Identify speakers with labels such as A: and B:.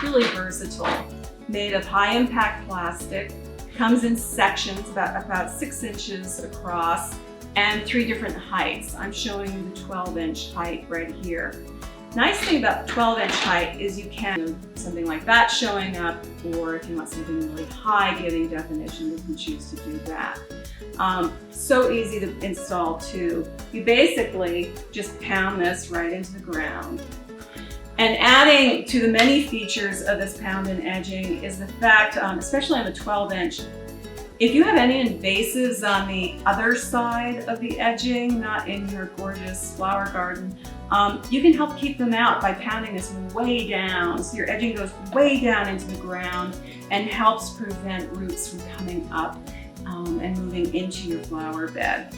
A: really versatile. Made of high impact plastic, comes in sections about 6 inches across and 3 different heights. I'm showing you the 12-inch height right here. Nice thing about the 12-inch height is you can have something like that showing up, or if you want something really high giving definition, you can choose to do that. So easy to install too. You basically just pound this right into the ground. And adding to the many features of this pound and edging is the fact, especially on the 12-inch, if you have any invasives on the other side of the edging, not in your gorgeous flower garden, you can help keep them out by pounding this way down. So your edging goes way down into the ground and helps prevent roots from coming up and moving into your flower bed.